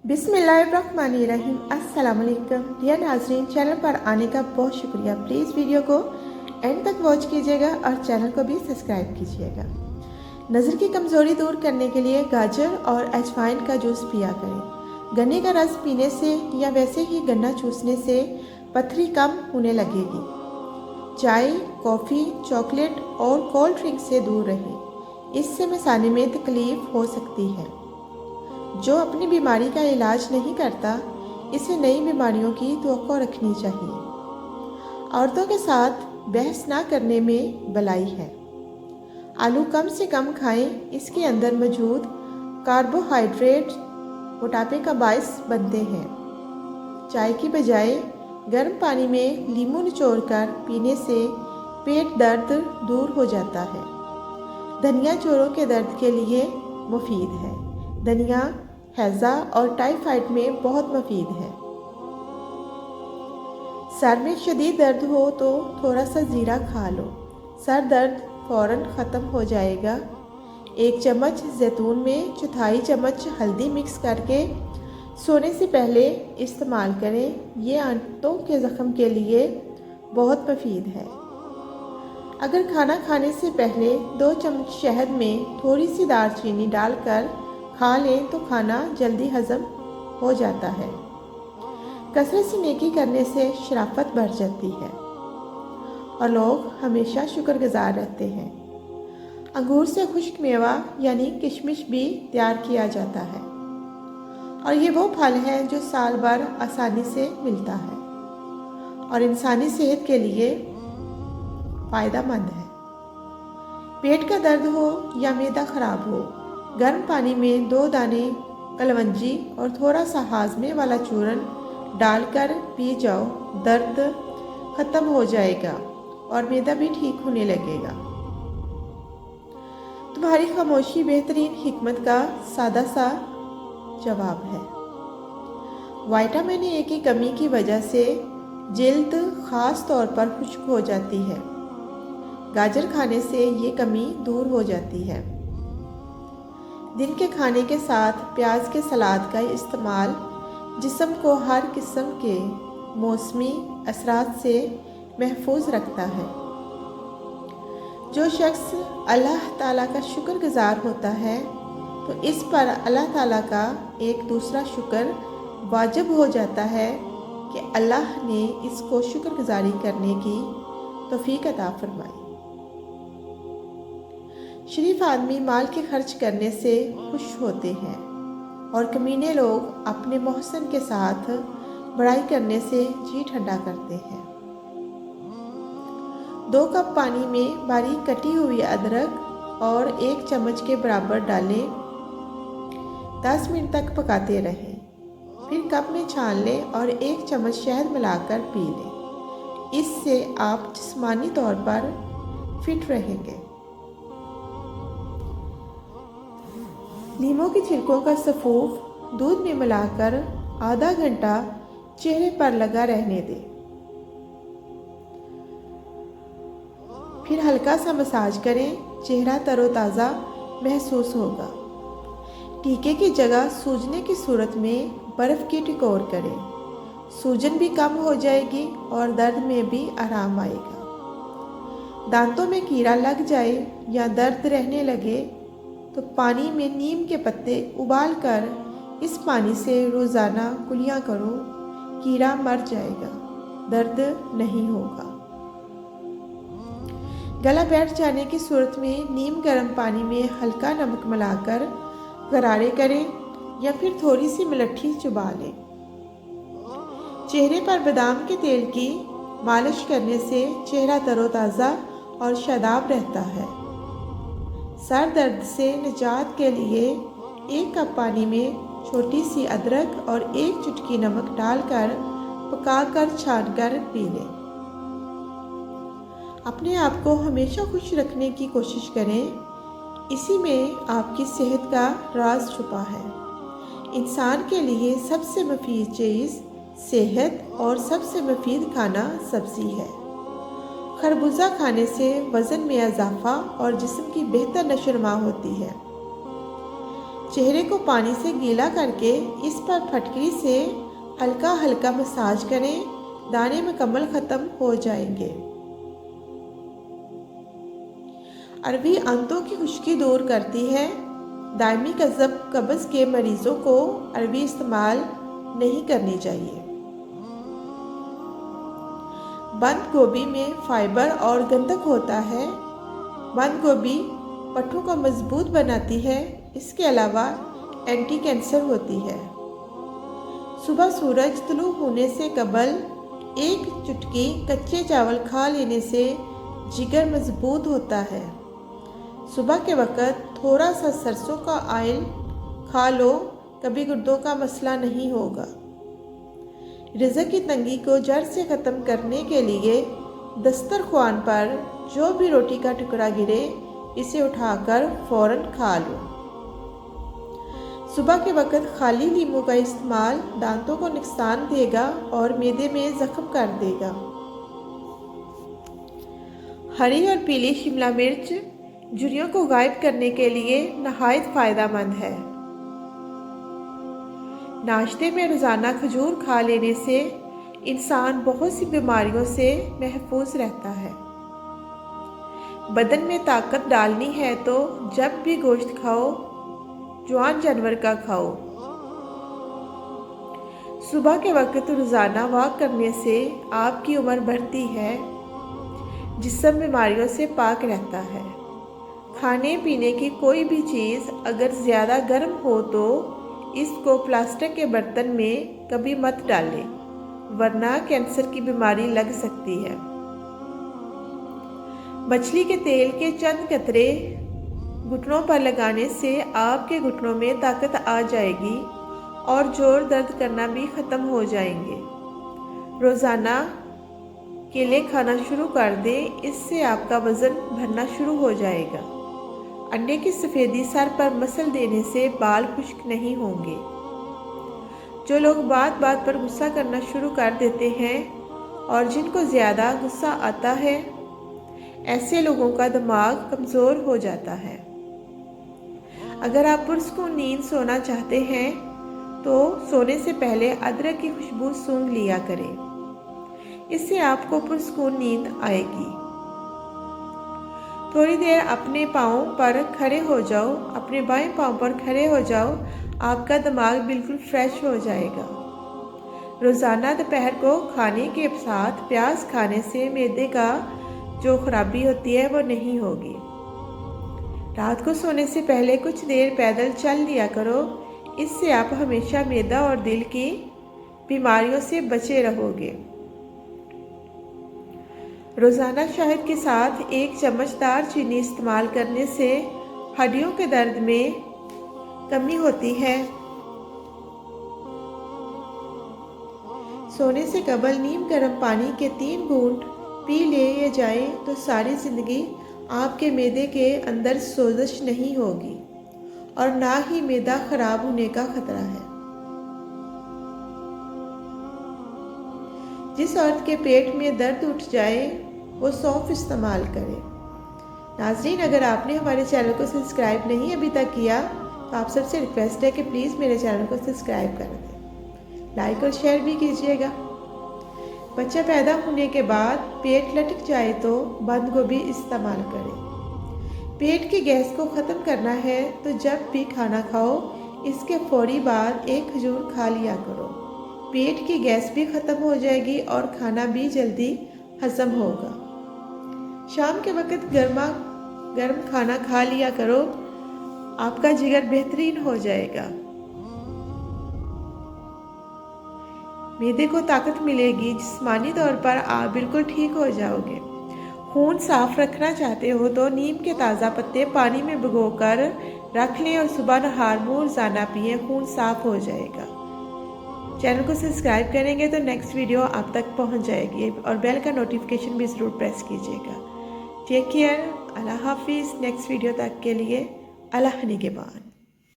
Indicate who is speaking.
Speaker 1: बिस्मिल्लाहिर्रहमानिर्रहीम। अस्सलाम वालेकुम डियर नाज़रीन, चैनल पर आने का बहुत शुक्रिया। प्लीज़ वीडियो को एंड तक वॉच कीजिएगा और चैनल को भी सब्सक्राइब कीजिएगा। नज़र की कमज़ोरी दूर करने के लिए गाजर और अजवाइन का जूस पिया करें। गन्ने का रस पीने से या वैसे ही गन्ना चूसने से पथरी कम होने लगेगी। चाय, कॉफ़ी, चॉकलेट और कोल्ड ड्रिंक से दूर रहें, इससे मिसाने में तकलीफ़ हो सकती है। जो अपनी बीमारी का इलाज नहीं करता, इसे नई बीमारियों की तवक्को रखनी चाहिए। औरतों के साथ बहस ना करने में भलाई है। आलू कम से कम खाएं, इसके अंदर मौजूद कार्बोहाइड्रेट मोटापे का बायस बनते हैं। चाय की बजाय गर्म पानी में नींबू निचोड़कर पीने से पेट दर्द दूर हो जाता है। धनिया जोड़ों के दर्द के लिए मुफीद है। धनिया हैज़ा और टाइफाइड में बहुत मुफीद है। सर में शदीद दर्द हो तो थोड़ा सा ज़ीरा खा लो, सर दर्द फ़ौरन ख़त्म हो जाएगा। 1 चम्मच जैतून में चौथाई चम्मच हल्दी मिक्स करके सोने से पहले इस्तेमाल करें। ये आंतों के ज़ख्म के लिए बहुत मुफीद है। अगर खाना खाने से पहले 2 चम्मच शहद में थोड़ी सी दालचीनी डालकर खा लें तो खाना जल्दी हजम हो जाता है। कसरत से नेकी करने से शराफत बढ़ जाती है और लोग हमेशा शुक्रगुजार रहते हैं। अंगूर से खुश्क मेवा यानी किशमिश भी तैयार किया जाता है और ये वो फल है जो साल भर आसानी से मिलता है और इंसानी सेहत के लिए फ़ायदेमंद है। पेट का दर्द हो या मैदा खराब हो, गर्म पानी में 2 दाने कलवंजी और थोड़ा सा हाजमे वाला चूरन डालकर पी जाओ। दर्द खत्म हो जाएगा और मैदा भी ठीक होने लगेगा। तुम्हारी खामोशी बेहतरीन हिकमत का सादा सा जवाब है। विटामिन ए की कमी की वजह से जिल्द खास तौर पर खुश्क हो जाती है। गाजर खाने से ये कमी दूर हो जाती है। दिन के खाने के साथ प्याज के सलाद का इस्तेमाल जिस्म को हर किस्म के मौसमी असरात से महफूज रखता है। जो शख्स अल्लाह ताला का शुक्रगुजार होता है तो इस पर अल्लाह ताला का एक दूसरा शुक्र वाजिब हो जाता है कि अल्लाह ने इसको शुक्रगुजारी करने की तौफीक अता फरमाई। शरीफ आदमी माल के खर्च करने से खुश होते हैं और कमीने लोग अपने मोहसिन के साथ बड़ाई करने से जी ठंडा करते हैं। 2 कप पानी में बारीक कटी हुई अदरक और 1 चम्मच के बराबर डालें। 10 मिनट तक पकाते रहें, फिर कप में छान लें और 1 चम्मच शहद मिलाकर पी लें। इससे आप जिस्मानी तौर पर फिट रहेंगे। नींबू के छिलकों का सफूफ दूध में मिलाकर आधा घंटा चेहरे पर लगा रहने दें, फिर हल्का सा मसाज करें। चेहरा तरोताज़ा महसूस होगा। टीके की जगह सूजने की सूरत में बर्फ़ की टिकोर करें, सूजन भी कम हो जाएगी और दर्द में भी आराम आएगा। दांतों में कीड़ा लग जाए या दर्द रहने लगे तो पानी में नीम के पत्ते उबाल कर इस पानी से रोज़ाना कुलियाँ करो, कीड़ा मर जाएगा, दर्द नहीं होगा। गला बैठ जाने की सूरत में नीम गर्म पानी में हल्का नमक मिलाकर गरारे करें या फिर थोड़ी सी मलट्ठी चुबा लें। चेहरे पर बादाम के तेल की मालिश करने से चेहरा तरोताज़ा और शादाब रहता है। सर दर्द से निजात के लिए 1 कप पानी में छोटी सी अदरक और 1 चुटकी नमक डालकर पकाकर छानकर पी लें। अपने आप को हमेशा खुश रखने की कोशिश करें, इसी में आपकी सेहत का राज छुपा है। इंसान के लिए सबसे मुफीद चीज़ सेहत और सबसे मुफीद खाना सब्ज़ी है। खरबूजा खाने से वज़न में इजाफा और जिस्म की बेहतर नशोनुमा होती है। चेहरे को पानी से गीला करके इस पर फटकरी से हल्का हल्का मसाज करें। दाने मुकम्मल ख़त्म हो जाएंगे। अरबी आंतों की खुश्की दूर करती है। दायमी कब्ज़ के मरीज़ों को अरबी इस्तेमाल नहीं करनी चाहिए। बंद गोभी में फाइबर और गंधक होता है। बंद गोभी पट्टों को मजबूत बनाती है। इसके अलावा एंटी कैंसर होती है। सुबह सूरज तुलू होने से कबल एक चुटकी कच्चे चावल खा लेने से जिगर मजबूत होता है। सुबह के वक़्त थोड़ा सा सरसों का ऑयल खा लो, कभी गुर्दों का मसला नहीं होगा। रिज़्क़ की तंगी को जड़ से ख़त्म करने के लिए दस्तरख्वान पर जो भी रोटी का टुकड़ा गिरे इसे उठाकर फ़ौरन खा लो। सुबह के वक़्त खाली नींबू का इस्तेमाल दांतों को नुकसान देगा और मैदे में ज़ख्म कर देगा। हरी और पीली शिमला मिर्च झुर्रियों को गायब करने के लिए नहायत फ़ायदेमंद है। नाश्ते में रोज़ाना खजूर खा लेने से इंसान बहुत सी बीमारियों से महफूज रहता है। बदन में ताकत डालनी है तो जब भी गोश्त खाओ जवान जानवर का खाओ। सुबह के वक्त रोज़ाना वॉक करने से आपकी उम्र बढ़ती है। जिस्म बीमारियों से पाक रहता है। खाने पीने की कोई भी चीज़ अगर ज़्यादा गर्म हो तो इसको प्लास्टिक के बर्तन में कभी मत डालें, वरना कैंसर की बीमारी लग सकती है। मछली के तेल के चंद कतरे घुटनों पर लगाने से आपके घुटनों में ताकत आ जाएगी और जोर दर्द करना भी ख़त्म हो जाएंगे। रोज़ाना केले खाना शुरू कर दें, इससे आपका वज़न बढ़ना शुरू हो जाएगा। अंडे की सफ़ेदी सर पर मसल देने से बाल खुश्क नहीं होंगे। जो लोग बात बात पर गुस्सा करना शुरू कर देते हैं और जिनको ज़्यादा गुस्सा आता है, ऐसे लोगों का दिमाग कमज़ोर हो जाता है। अगर आप पुरस्कून नींद सोना चाहते हैं तो सोने से पहले अदरक की खुशबू सूंघ लिया करें। इससे आपको पुरस्कून नींद आएगी। थोड़ी देर अपने पाँव पर खड़े हो जाओ, अपने बाएं पाँव पर खड़े हो जाओ, आपका दिमाग बिल्कुल फ्रेश हो जाएगा। रोज़ाना दोपहर को खाने के साथ प्याज खाने से मैदे का जो खराबी होती है वो नहीं होगी। रात को सोने से पहले कुछ देर पैदल चल लिया करो। इससे आप हमेशा मैदा और दिल की बीमारियों से बचे रहोगे। रोज़ाना शहद के साथ 1 चम्मच दालचीनी इस्तेमाल करने से हड्डियों के दर्द में कमी होती है। सोने से कबल नीम गर्म पानी के 3 घूंट पी ले जाए तो सारी ज़िंदगी आपके मैदे के अंदर सोजिश नहीं होगी और ना ही मैदा खराब होने का खतरा है। जिस औरत के पेट में दर्द उठ जाए वो सौंफ इस्तेमाल करे। नाज़रीन, अगर आपने हमारे चैनल को सब्सक्राइब नहीं अभी तक किया तो आप सबसे रिक्वेस्ट है कि प्लीज़ मेरे चैनल को सब्सक्राइब कर दें, लाइक और शेयर भी कीजिएगा। बच्चा पैदा होने के बाद पेट लटक जाए तो बंद गोभी इस्तेमाल करें। पेट की गैस को ख़त्म करना है तो जब भी खाना खाओ इसके फौरी बाद 1 खजूर खा लिया करो। पेट की गैस भी ख़त्म हो जाएगी और खाना भी जल्दी हजम होगा। शाम के वक़्त गर्म खाना खा लिया करो, आपका जिगर बेहतरीन हो जाएगा। मैदे को ताकत मिलेगी, जिस्मानी तौर पर आप बिल्कुल ठीक हो जाओगे। खून साफ रखना चाहते हो तो नीम के ताज़ा पत्ते पानी में भिगोकर रख लें और सुबह नहार मुँह रोज़ाना पिए, खून साफ हो जाएगा। चैनल को सब्सक्राइब करेंगे तो नेक्स्ट वीडियो आप तक पहुंच जाएगी और बेल का नोटिफिकेशन भी ज़रूर प्रेस कीजिएगा। टेक केयर, अल्लाह हाफिज़। नेक्स्ट वीडियो तक के लिए अल्लाह निगहबान।